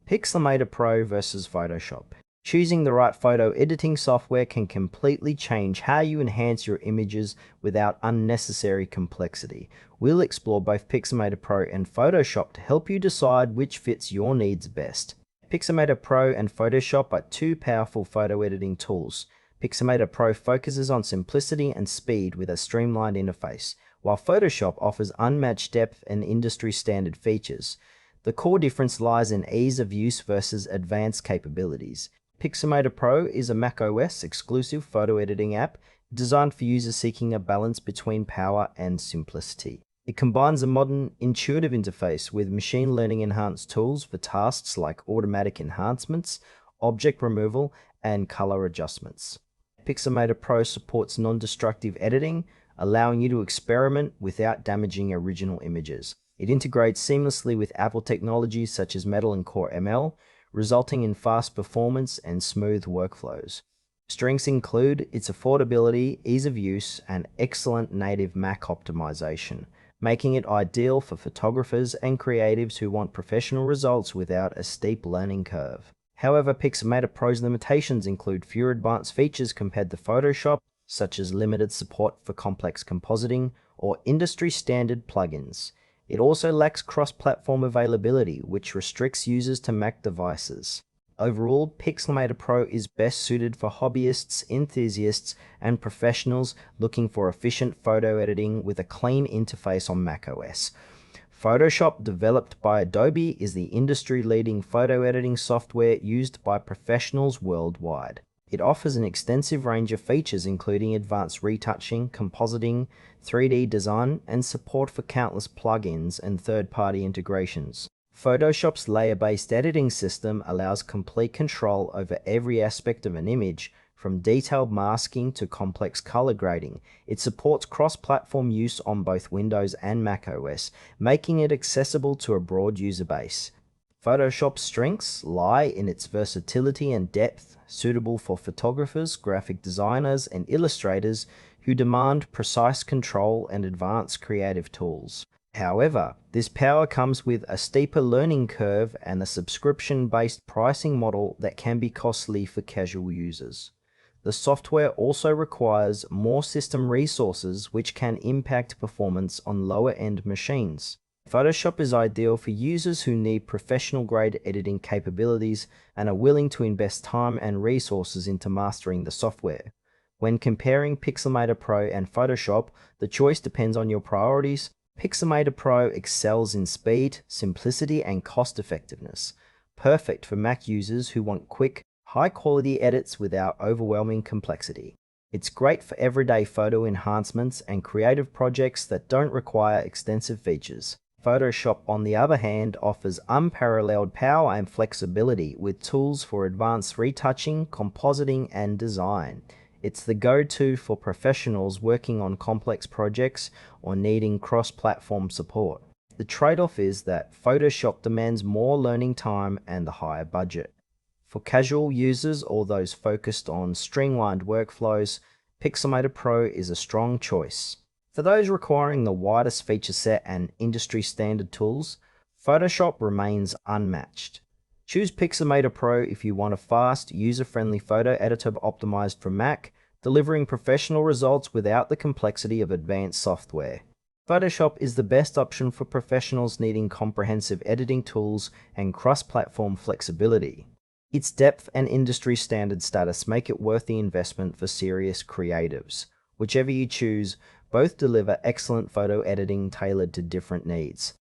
Pixelmator Pro versus Photoshop. Choosing the right photo editing software can completely change how you enhance your images without unnecessary complexity. We'll explore both Pixelmator Pro and Photoshop to help you decide which fits your needs best. Pixelmator Pro and Photoshop are two powerful photo editing tools. Pixelmator Pro focuses on simplicity and speed with a streamlined interface, while Photoshop offers unmatched depth and industry-standard features. The core difference lies in ease of use versus advanced capabilities. Pixelmator Pro is a macOS exclusive photo editing app designed for users seeking a balance between power and simplicity. It combines a modern, intuitive interface with machine learning enhanced tools for tasks like automatic enhancements, object removal, and color adjustments. Pixelmator Pro supports non-destructive editing, allowing you to experiment without damaging original images. It integrates seamlessly with Apple technologies such as Metal and Core ML, resulting in fast performance and smooth workflows. Strengths include its affordability, ease of use, and excellent native Mac optimization, making it ideal for photographers and creatives who want professional results without a steep learning curve. However, Pixelmator Pro's limitations include fewer advanced features compared to Photoshop, such as limited support for complex compositing or industry-standard plugins. It also lacks cross-platform availability, which restricts users to Mac devices. Overall, Pixelmator Pro is best suited for hobbyists, enthusiasts, and professionals looking for efficient photo editing with a clean interface on macOS. Photoshop, developed by Adobe, is the industry-leading photo editing software used by professionals worldwide. It offers an extensive range of features including advanced retouching, compositing, 3D design, and support for countless plugins and third-party integrations. Photoshop's layer-based editing system allows complete control over every aspect of an image, from detailed masking to complex color grading. It supports cross-platform use on both Windows and macOS, making it accessible to a broad user base. Photoshop's strengths lie in its versatility and depth, suitable for photographers, graphic designers, and illustrators who demand precise control and advanced creative tools. However, this power comes with a steeper learning curve and a subscription-based pricing model that can be costly for casual users. The software also requires more system resources, which can impact performance on lower-end machines. Photoshop is ideal for users who need professional-grade editing capabilities and are willing to invest time and resources into mastering the software. When comparing Pixelmator Pro and Photoshop, the choice depends on your priorities. Pixelmator Pro excels in speed, simplicity, and cost-effectiveness, perfect for Mac users who want quick, high-quality edits without overwhelming complexity. It's great for everyday photo enhancements and creative projects that don't require extensive features. Photoshop, on the other hand, offers unparalleled power and flexibility with tools for advanced retouching, compositing, and design. It's the go-to for professionals working on complex projects or needing cross-platform support. The trade-off is that Photoshop demands more learning time and a higher budget. For casual users or those focused on streamlined workflows, Pixelmator Pro is a strong choice. For those requiring the widest feature set and industry-standard tools, Photoshop remains unmatched. Choose Pixelmator Pro if you want a fast, user-friendly photo editor optimized for Mac, delivering professional results without the complexity of advanced software. Photoshop is the best option for professionals needing comprehensive editing tools and cross-platform flexibility. Its depth and industry-standard status make it worth the investment for serious creatives. Whichever you choose, both deliver excellent photo editing tailored to different needs.